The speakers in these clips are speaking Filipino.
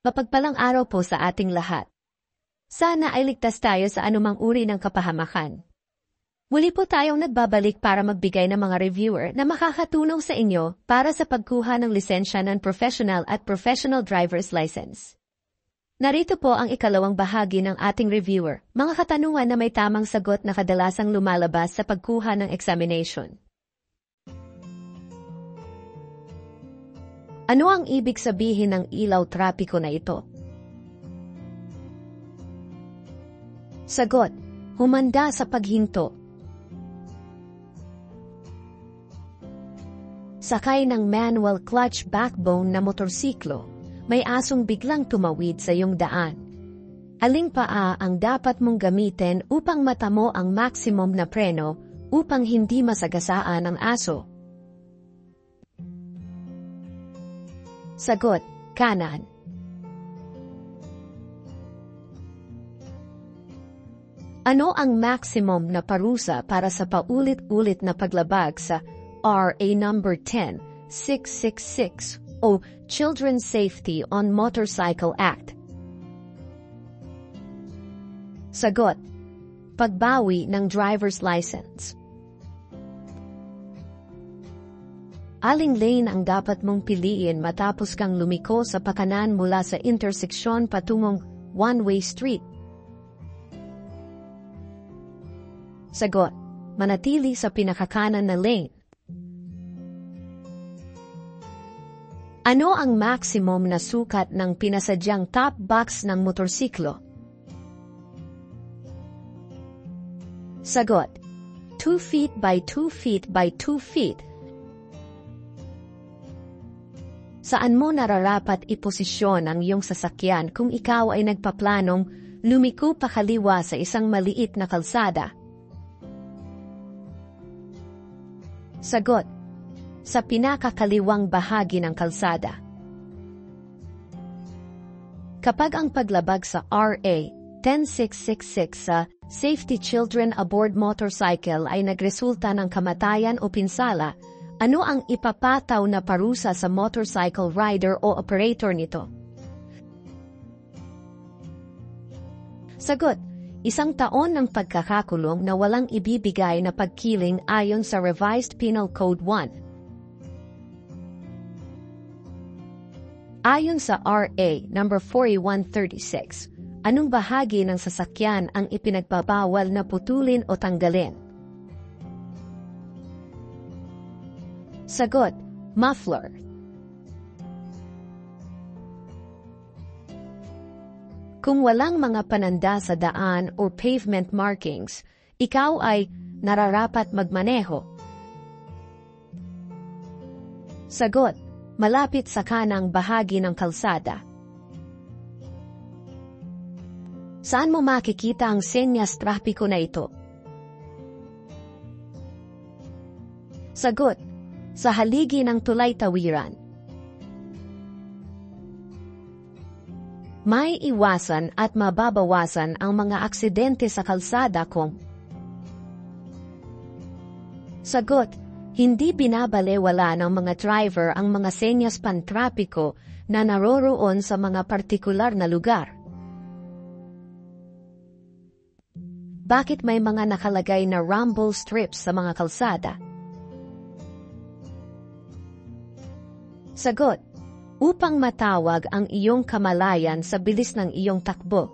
Mapagpalang araw po sa ating lahat. Sana ay ligtas tayo sa anumang uri ng kapahamakan. Muli po tayong nagbabalik para magbigay ng mga reviewer na makakatulong sa inyo para sa pagkuha ng lisensya ng professional at professional driver's license. Narito po ang ikalawang bahagi ng ating reviewer, mga katanungan na may tamang sagot na kadalasang lumalabas sa pagkuha ng examination. Ano ang ibig sabihin ng ilaw trapiko na ito? Sagot: humanda sa paghinto. Sakay ng manual clutch backbone na motorsiklo, may asong biglang tumawid sa iyong daan. Aling paa ang dapat mong gamitin upang matamo ang maximum na preno upang hindi masagasaan ang aso? Sagot: kanan. Ano ang maximum na parusa para sa paulit-ulit na paglabag sa RA number 10666 o Children's Safety on Motorcycle Act? Sagot: pagbawi ng driver's license. Aling lane ang dapat mong piliin matapos kang lumiko sa pakanan mula sa interseksyon patungong one-way street? Sagot: manatili sa pinakakanan na lane. Ano ang maximum na sukat ng pinasadyang top box ng motorsiklo? Sagot: 2 feet by 2 feet by 2 feet. Saan mo nararapat iposisyon ang iyong sasakyan kung ikaw ay nagpaplanong lumiko pakaliwa sa isang maliit na kalsada? Sagot: sa pinakakaliwang bahagi ng kalsada. Kapag ang paglabag sa RA 10666 sa Safety Children Aboard Motorcycle ay nagresulta ng kamatayan o pinsala, ano ang ipapataw na parusa sa motorcycle rider o operator nito? Sagot: 1 taon ng pagkakakulong na walang ibibigay na pagkiling ayon sa Revised Penal Code 1. Ayon sa RA number 4136, anong bahagi ng sasakyan ang ipinagbabawal na putulin o tanggalin? Sagot: muffler. Kung walang mga pananda sa daan o pavement markings, ikaw ay nararapat magmaneho? Sagot: malapit sa kanang bahagi ng kalsada. Saan mo makikita ang senyas trapiko na ito? Sagot: sa haligi ng tulay-tawiran. May iwasan at mababawasan ang mga aksidente sa kalsada kung Sagot: hindi binabalewala ng mga driver ang mga senyas pantrapiko na naroroon sa mga partikular na lugar. Bakit may mga nakalagay na rumble strips sa mga kalsada? Sagot: upang matawag ang iyong kamalayan sa bilis ng iyong takbo.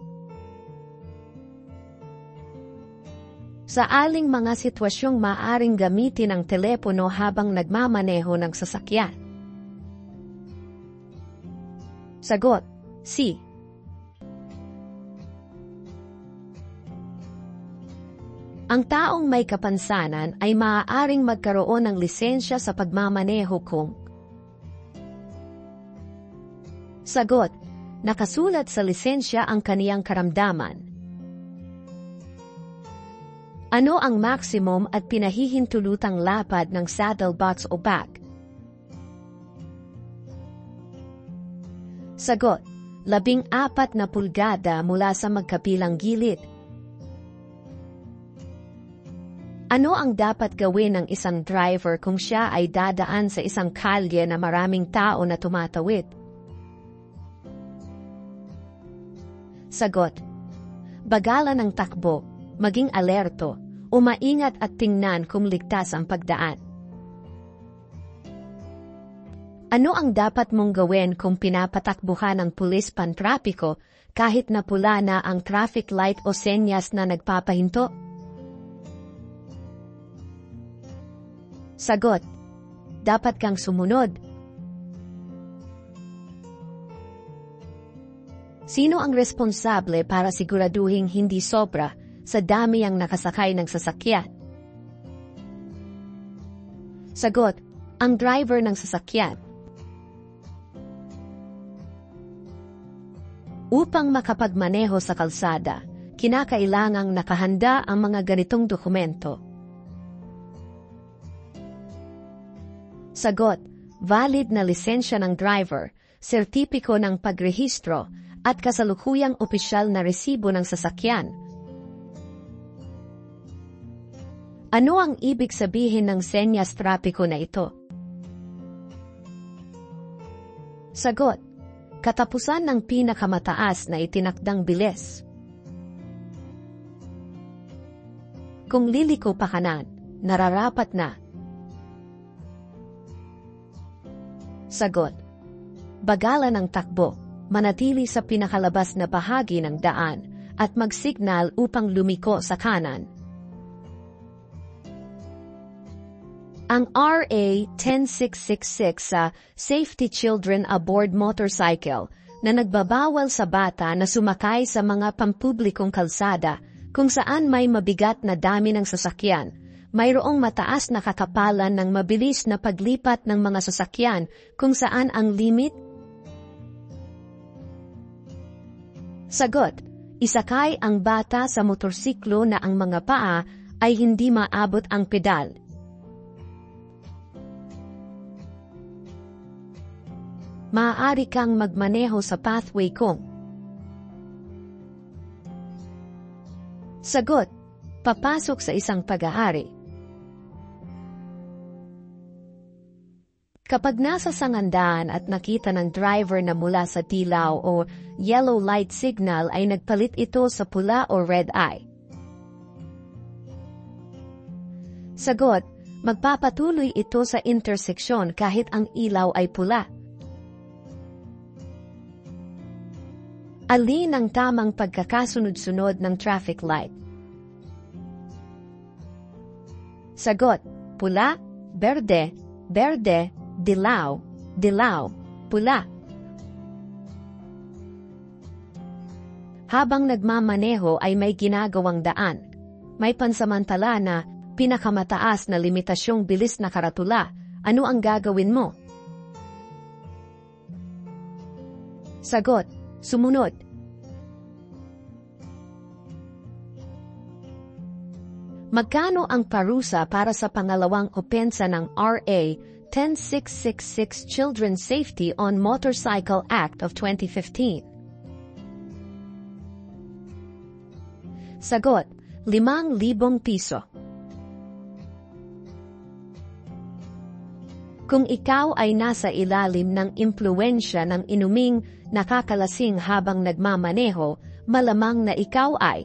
Sa aling mga sitwasyong maaring gamitin ang telepono habang nagmamaneho ng sasakyan? Sagot: C. Ang taong may kapansanan ay maaaring magkaroon ng lisensya sa pagmamaneho kung Sagot: nakasulat sa lisensya ang kaniyang karamdaman. Ano ang maximum at pinahihintulutang lapad ng saddlebox o bag? Sagot: 14 na pulgada mula sa magkabilang gilid. Ano ang dapat gawin ng isang driver kung siya ay dadaan sa isang kalye na maraming tao na tumatawid? Sagot. Bagalan ang takbo, maging alerto, o maingat at tingnan kung ligtas ang pagdaan. Ano ang dapat mong gawin kung pinapatakbuhan ng pulis pantrapiko kahit na pula na ang traffic light o senyas na nagpapahinto? Sagot. Dapat kang sumunod. Sino ang responsable para siguraduhing hindi sobra sa dami ang nakasakay ng sasakyan? Sagot. Ang driver ng sasakyan. Upang makapagmaneho sa kalsada, kinakailangang nakahanda ang mga ganitong dokumento. Sagot. Valid na lisensya ng driver, sertipiko ng pagrehistro, at kasalukuyang opisyal na resibo ng sasakyan. Ano ang ibig sabihin ng senyas trapiko na ito? Sagot. Katapusan ng pinakamataas na itinakdang bilis. Kung liliko pa kanan, nararapat na. Sagot. Bagalan ang takbo, manatili sa pinakalabas na bahagi ng daan, at magsignal upang lumiko sa kanan. Ang RA 10666 sa Safety Children Aboard Motorcycle na nagbabawal sa bata na sumakay sa mga pampublikong kalsada kung saan may mabigat na dami ng sasakyan, mayroong mataas na kakapalan ng mabilis na paglipat ng mga sasakyan kung saan ang limit. Sagot. Isakay ang bata sa motorsiklo na ang mga paa ay hindi maabot ang pedal. Maaari kang magmaneho sa pathway kung. Sagot. Papasok sa isang pag-aari. Kapag nasa sangandaan at nakita ng driver na mula sa dilaw o yellow light signal ay nagpalit ito sa pula o red eye. Sagot. Magpapatuloy ito sa interseksyon kahit ang ilaw ay pula. Alin ang tamang pagkakasunod-sunod ng traffic light? Sagot. Pula, berde, berde, dilaw, dilaw, pula. Habang nagmamaneho ay may ginagawang daan. May pansamantala na pinakamataas na limitasyong bilis na karatula. Ano ang gagawin mo? Sagot. Sumunod. Magkano ang parusa para sa pangalawang opensa ng RA 10666 Children's Safety on Motorcycle Act of 2015? Sagot. 5,000 piso. Kung ikaw ay nasa ilalim ng impluwensya ng inuming nakakalasing habang nagmamaneho, malamang na ikaw ay.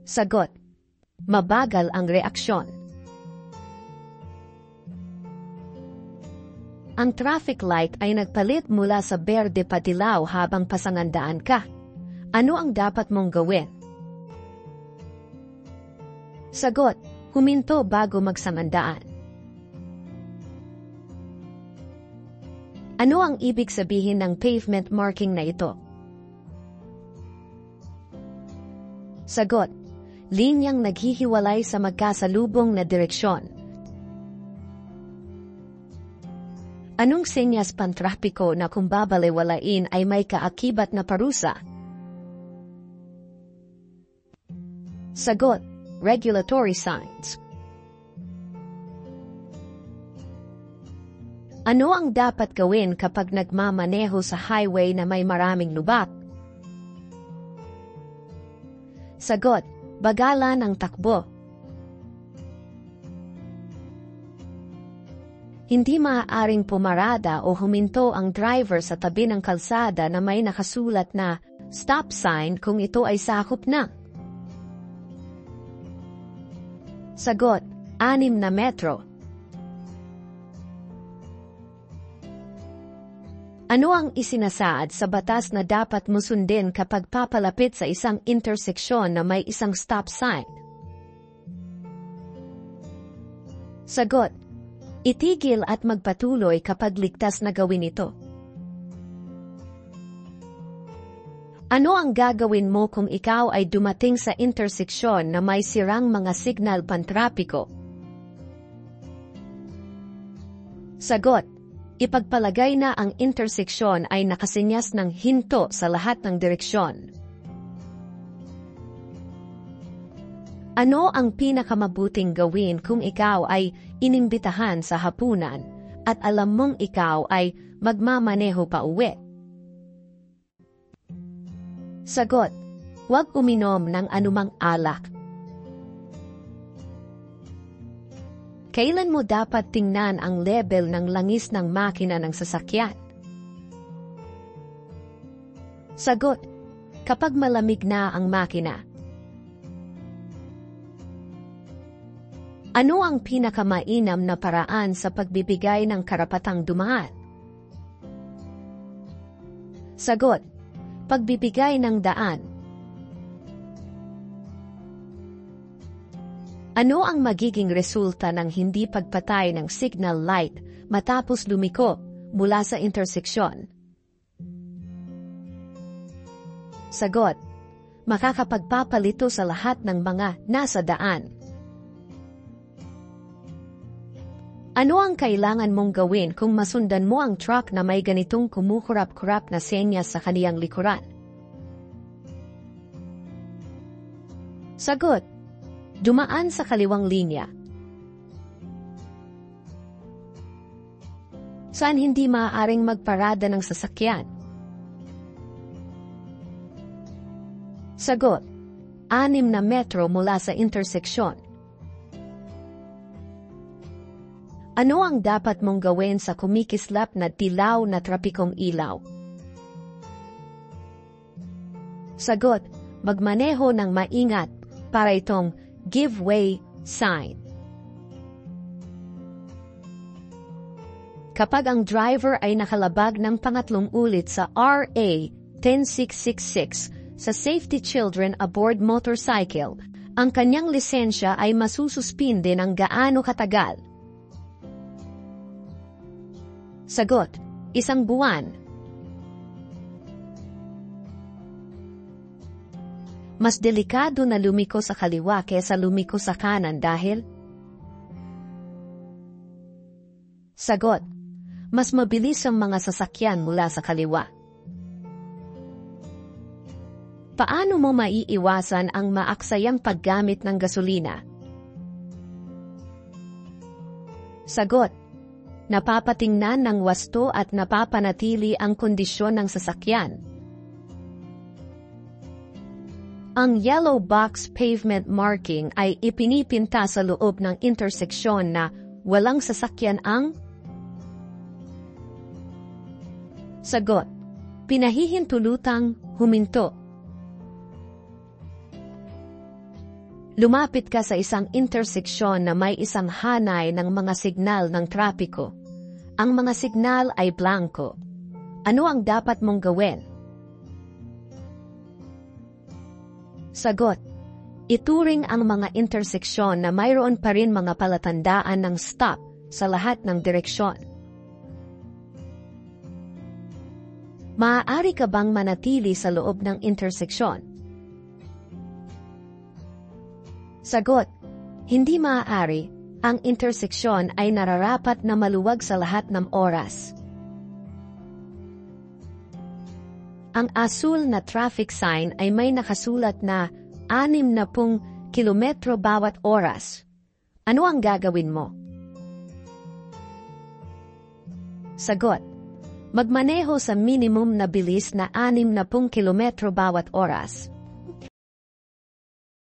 Sagot. Mabagal ang reaksyon. Ang traffic light ay nagpalit mula sa berde pa dilaw habang pasangandaan ka. Ano ang dapat mong gawin? Sagot. Huminto bago magsangandaan. Ano ang ibig sabihin ng pavement marking na ito? Sagot. Linyang naghihiwalay sa magkasalubong na direksyon. Anong senyas pantrapiko na kung babalewalain ay may kaakibat na parusa? Sagot. Regulatory signs. Ano ang dapat gawin kapag nagmamaneho sa highway na may maraming lubak? Sagot. Bagalan ang takbo. Hindi maaaring pumarada o huminto ang driver sa tabi ng kalsada na may nakasulat na stop sign kung ito ay sakop na. Sagot, 6 na metro. Ano ang isinasaad sa batas na dapat mo sundin kapag papalapit sa isang interseksyon na may isang stop sign? Sagot, itigil at magpatuloy kapag ligtas na gawin ito. Ano ang gagawin mo kung ikaw ay dumating sa interseksyon na may sirang mga signal pantrapiko? Sagot, ipagpalagay na ang interseksyon ay nakasinyas ng hinto sa lahat ng direksyon. Ano ang pinakamabuting gawin kung ikaw ay inimbitahan sa hapunan at alam mong ikaw ay magmamaneho pa uwi? Sagot, huwag uminom ng anumang alak. Kailan mo dapat tingnan ang level ng langis ng makina ng sasakyan? Sagot, kapag malamig na ang makina. Ano ang pinakamainam na paraan sa pagbibigay ng karapatang dumaan? Sagot, pagbibigay ng daan. Ano ang magiging resulta ng hindi pagpatay ng signal light matapos lumiko mula sa interseksyon? Sagot, makakapagpapalito sa lahat ng mga nasa daan. Ano ang kailangan mong gawin kung masundan mo ang truck na may ganitong kumukurap-kurap na senyas sa kaniyang likuran? Sagot, dumaan sa kaliwang linya. Saan hindi maaaring magparada ng sasakyan? Sagot, 6 na metro mula sa interseksyon. Ano ang dapat mong gawin sa kumikislap na dilaw na trapikong ilaw? Sagot, magmaneho ng maingat para itong give way sign. Kapag ang driver ay nakalabag ng pangatlong ulit sa RA 10666 sa Safety Children Aboard Motorcycle, ang kanyang lisensya ay masususpinde ng gaano katagal? Sagot, 1 buwan. Mas delikado na lumiko sa kaliwa kaysa lumiko sa kanan dahil? Sagot, mas mabilis ang mga sasakyan mula sa kaliwa. Paano mo maiiwasan ang maaksayang paggamit ng gasolina? Sagot, napapatingnan ng wasto at napapanatili ang kondisyon ng sasakyan. Ang yellow box pavement marking ay ipinipinta sa loob ng interseksyon na walang sasakyan ang? Sagot, pinahihintulutang huminto. Lumapit ka sa isang interseksyon na may isang hanay ng mga signal ng trapiko. Ang mga signal ay blanco. Ano ang dapat mong gawin? Sagot, ituring ang mga interseksyon na mayroon pa rin mga palatandaan ng stop sa lahat ng direksyon. Maaari ka bang manatili sa loob ng interseksyon? Sagot, hindi maaari. Ang interseksyon ay nararapat na maluwag sa lahat ng oras. Ang asul na traffic sign ay may nakasulat na 60 kilometro bawat oras. Ano ang gagawin mo? Sagot, magmaneho sa minimum na bilis na 60 kilometro bawat oras.